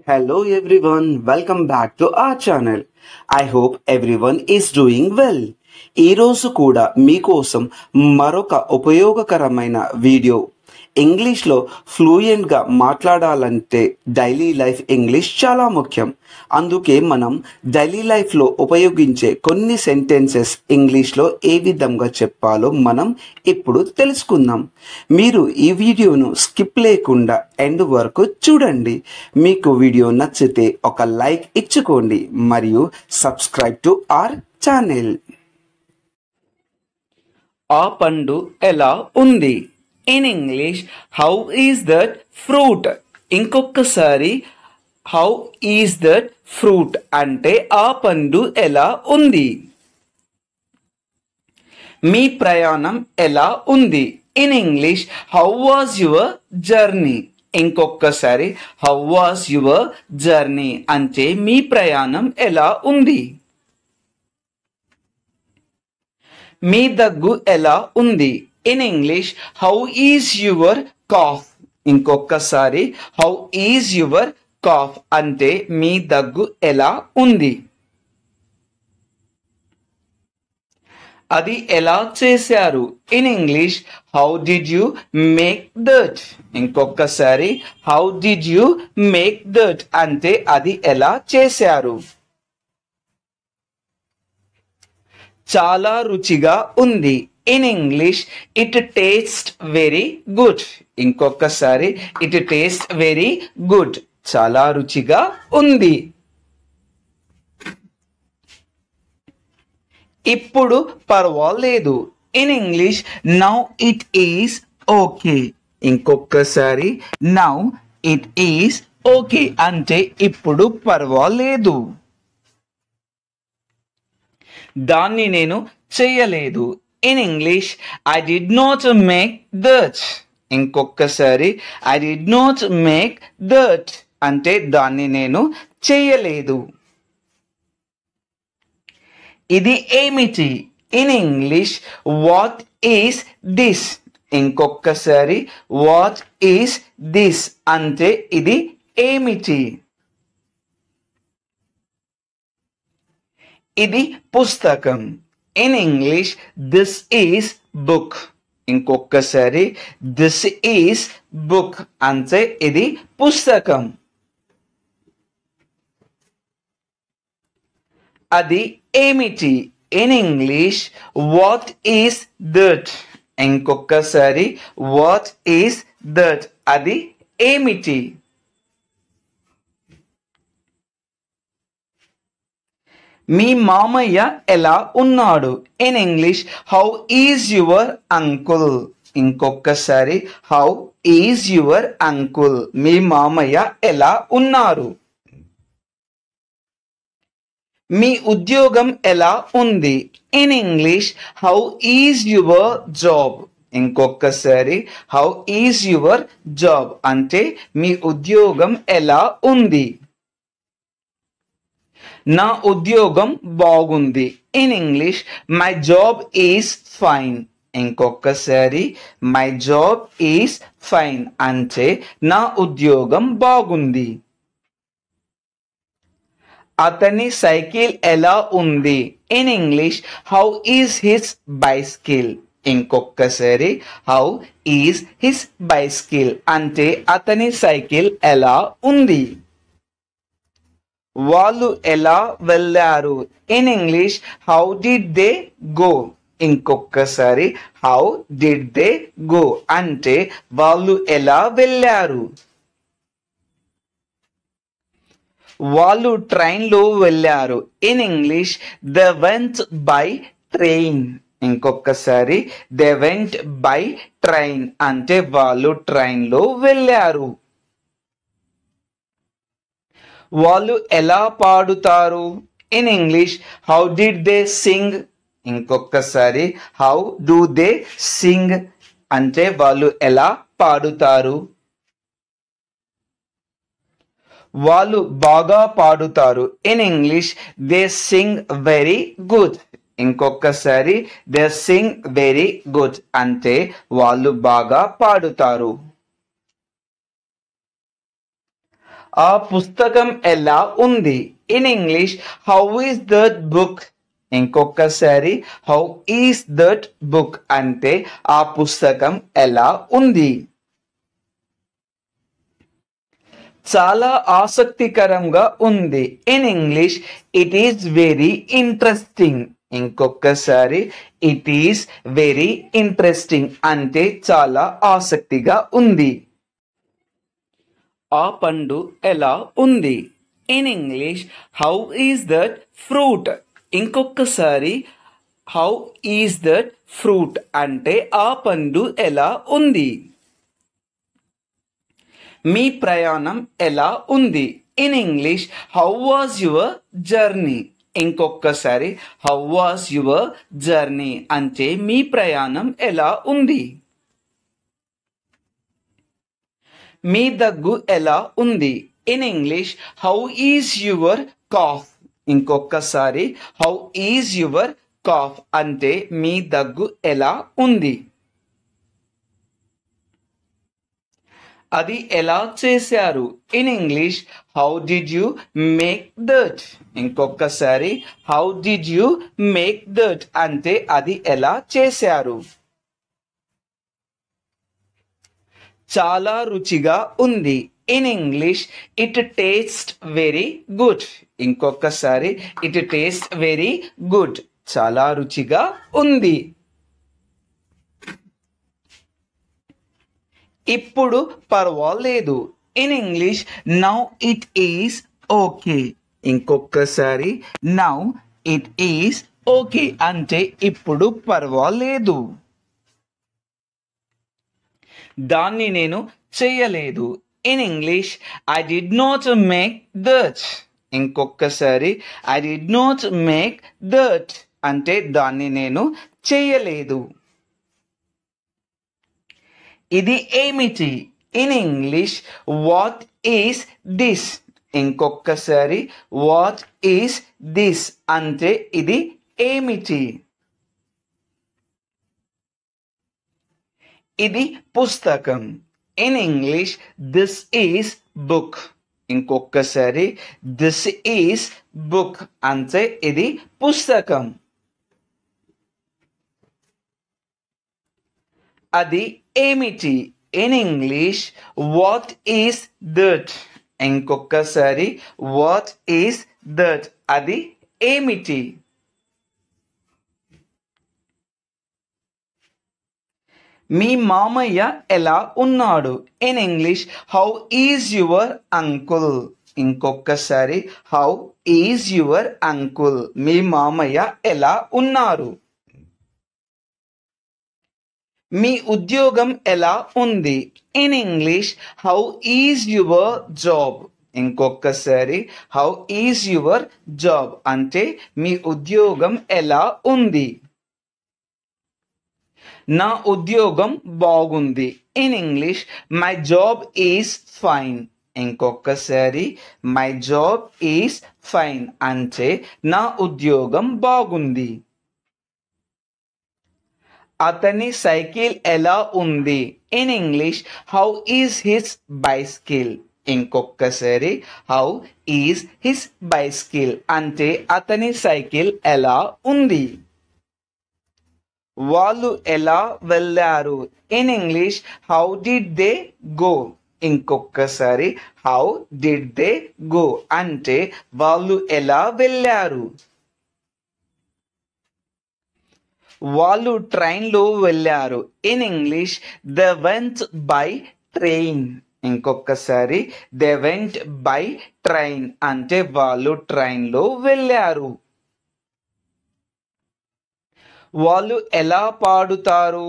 Hello everyone, welcome back to our channel. I hope everyone is doing well. ఈ రోజు కూడా మీకోసం మరొక ఉపయోగకరమైన వీడియో. ఇంగ్లీష్లో ఫ్లూయెంట్గా మాట్లాడాలంటే డైలీ లైఫ్ ఇంగ్లీష్ చాలా ముఖ్యం. అందుకే మనం డైలీ లైఫ్లో ఉపయోగించే కొన్ని సెంటెన్సెస్ ఇంగ్లీష్లో ఏ విధంగా చెప్పాలో మనం ఇప్పుడు తెలుసుకుందాం. మీరు ఈ వీడియోను స్కిప్ లేకుండా ఎండ్ వరకు చూడండి. మీకు వీడియో నచ్చితే ఒక లైక్ ఇచ్చుకోండి మరియు సబ్స్క్రైబ్ టు అవర్ ఛానల్. ఆ పండు ఎలా ఉంది? In English how is that fruit. ఇంకొకసారి హౌ ఈజ్ దట్ ఫ్రూట్ అంటే ఆ పండు ఎలా ఉంది. మీ ప్రయాణం ఎలా ఉంది? In English how was your journey. ఇంకొకసారి హౌ వాజ్ యువర్ జర్నీ అంటే మీ ప్రయాణం ఎలా ఉంది. మీ దగ్గు ఎలా ఉంది? In English how is your cough. ఇంకొకసారి హౌ ఈజ్ యువర్ కాఫ్ అంటే మీ దగ్గు ఎలా ఉంది. అది ఎలా చేశారు? In English how did you make that. ఇంకొకసారి how did you make that అంటే అది ఎలా చేశారు. చాలా రుచిగా ఉంది. In English it taste very good. ఇంకొకసారి ఇట్ టేస్ట్ వెరీ గుడ్ చాలా రుచిగా ఉంది. ఇప్పుడు పర్వాలేదు. In English now it is okay. ఇంకొకసారి నౌ ఇట్ ఈస్ ఓకే అంటే ఇప్పుడు పర్వాలేదు. దాన్ని నేను చేయలేదు. In English I did not make that. ఇంకొకసారి I did not make that అంటే దాన్ని నేను చేయలేదు. ఇది ఏమిటి? In English what is this. ఇంకొకసారి వాట్ ఈస్ దిస్ అంటే ఇది ఏమిటి. ఇది పుస్తకం. In English this is book. ఇంకొకసారి దిస్ ఈస్ బుక్ అంటే ఇది పుస్తకం. అది ఏమిటి? In English what is that. ఇంకొకసారి వాట్ ఈస్ దట్ అది ఏమిటి. మీ మామయ్య ఎలా ఉన్నాడు? In English how is your uncle. ఇంకొకసారి హౌ ఈజ్ యువర్ అంకుల్ మీ మామయ్య ఎలా ఉన్నారు. మీ ఉద్యోగం ఎలా ఉంది? In English how is your job. ఇంకొకసారి హౌ ఈజ్ యువర్ జాబ్ అంటే మీ ఉద్యోగం ఎలా ఉంది. నా ఉద్యోగం బాగుంది. In English my job is fine. ఇంకొకసారి మై జాబ్ ఈజ్ ఫైన్ అంటే నా ఉద్యోగం బాగుంది. అతని సైకిల్ ఎలా ఉంది? In English how is his bicycle. ఇంకొకసారి హౌ ఈజ్ హిస్ బైసికిల్ అంటే అతని సైకిల్ ఎలా ఉంది. వాళ్ళు ఎలా వెళ్ళారు? In English how did they go. ఇంకొకసారి హౌ డిడ్ దే గో అంటే వాళ్ళు ఎలా వెళ్ళారు. వాళ్ళు ట్రైన్లో వెళ్ళారు. In English they went by train. ఇంకొకసారి దే వెంట్ బై ట్రైన్ అంటే వాళ్ళు ట్రైన్లో వెళ్ళారు. వాళ్ళు ఎలా పాడుతారు? In English how did they Singh. ఇంకొకసారి హౌ డూ దే సింగ్ అంటే వాళ్ళు ఎలా పాడుతారు. వాళ్ళు బాగా పాడుతారు. In English they Singh very good. ఇంకొకసారి దే సింగ్ వెరీ గుడ్ అంటే వాళ్ళు బాగా పాడుతారు. ఆ పుస్తకం ఎలా ఉంది? In English how is that book? ఇంకొకసారి హౌ ఈస్ దట్ బుక్ అంటే ఆ పుస్తకం ఎలా ఉంది? చాలా ఆసక్తికరంగా ఉంది. In English it is very interesting. ఇంకొకసారి ఇట్ ఈస్ వెరీ ఇంట్రెస్టింగ్ అంటే చాలా ఆసక్తిగా ఉంది. ఆ పండు ఎలా ఉంది? In English how is that fruit? ఇంకొకసారి హౌ ఈస్ దట్ ఫ్రూట్ అంటే ఆ పండు ఎలా ఉంది? మీ ప్రయాణం ఎలా ఉంది? In English how was your journey? ఇంకొకసారి హౌ వాజ్ యువర్ జర్నీ అంటే మీ ప్రయాణం ఎలా ఉంది? మీ దగ్గు ఎలా ఉంది? In English how is your cough? ఇంకొకసారి హౌ ఈజ్ యువర్ కాఫ్ అంటే మీ దగ్గు ఎలా ఉంది? అది ఎలా చేశారు? In English how did you make that? ఇంకొకసారి how did you make that అంటే అది ఎలా చేశారు? చాలా రుచిగా ఉంది. In English it taste very good. ఇంకొకసారి ఇట్ టేస్ట్ వెరీ గుడ్ చాలా రుచిగా ఉంది. ఇప్పుడు పర్వాలేదు. In English now it is okay. ఇంకొకసారి నౌ ఇట్ ఈస్ ఓకే అంటే ఇప్పుడు పర్వాలేదు. దాన్ని నేను చేయలేదు. In English I did not make that. ఇంకొకసారి I did not make that అంటే దాన్ని నేను చేయలేదు. ఇది ఏమిటి? In English what is this? ఇంకొకసారి వాట్ ఈస్ దిస్ అంటే ఇది ఏమిటి? ఇది పుస్తకం. In English this is book. ఇంకొకసారి దిస్ ఈస్ బుక్ అంటే ఇది పుస్తకం. అది ఏమిటి? In English what is that? ఇంకొకసారి వాట్ ఈస్ దట్ అది ఏమిటి? మీ మామయ్య ఎలా ఉన్నాడు? In English how is your uncle? ఇంకొకసారి హౌ ఈజ్ యువర్ అంకుల్ మీ మామయ్య ఎలా ఉన్నారు? మీ ఉద్యోగం ఎలా ఉంది? In English how is your job? ఇంకొకసారి హౌ ఈజ్ యువర్ జాబ్ అంటే మీ ఉద్యోగం ఎలా ఉంది? నా ఉద్యోగం బాగుంది. In English my job is fine. ఇంకొకసారి మై జాబ్ ఈజ్ ఫైన్ అంటే నా ఉద్యోగం బాగుంది. అతని సైకిల్ ఎలా ఉంది? In English how is his bicycle? ఇంకొకసారి హౌ ఈజ్ హిస్ బైసికిల్ అంటే అతని సైకిల్ ఎలా ఉంది? వాళ్ళు ఎలా వెళ్ళారు? In English how did they go? ఇంకొకసారి హౌ డిడ్ దే గో అంటే వాళ్ళు ఎలా వెళ్ళారు? వాళ్ళు ట్రైన్లో వెళ్ళారు. In English they went by train. ఇంకొకసారి దే వెంట్ బై ట్రైన్ అంటే వాళ్ళు ట్రైన్లో వెళ్ళారు. వాళ్ళు ఎలా పాడుతారు?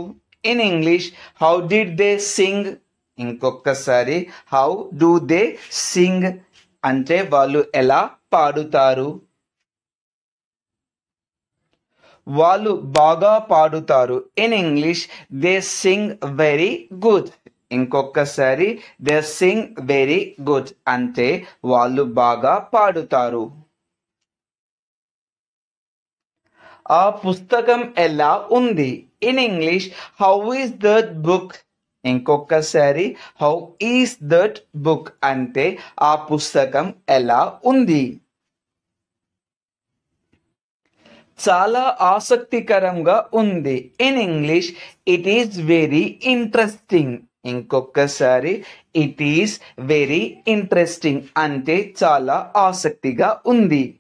In English how did they Singh? ఇంకొకసారి హౌ డూ దే సింగ్ అంటే వాళ్ళు ఎలా పాడుతారు? వాళ్ళు బాగా పాడుతారు. In English they Singh very good. ఇంకొకసారి దే సింగ్ వెరీ గుడ్ అంటే వాళ్ళు బాగా పాడుతారు. ఆ పుస్తకం ఎలా ఉంది? In English how is that book? ఇంకొకసారి హౌ ఈస్ దట్ బుక్ అంటే ఆ పుస్తకం ఎలా ఉంది. చాలా ఆసక్తికరంగా ఉంది. In English it is very interesting. ఇంకొకసారి ఇట్ ఈస్ వెరీ ఇంట్రెస్టింగ్ అంటే చాలా ఆసక్తిగా ఉంది.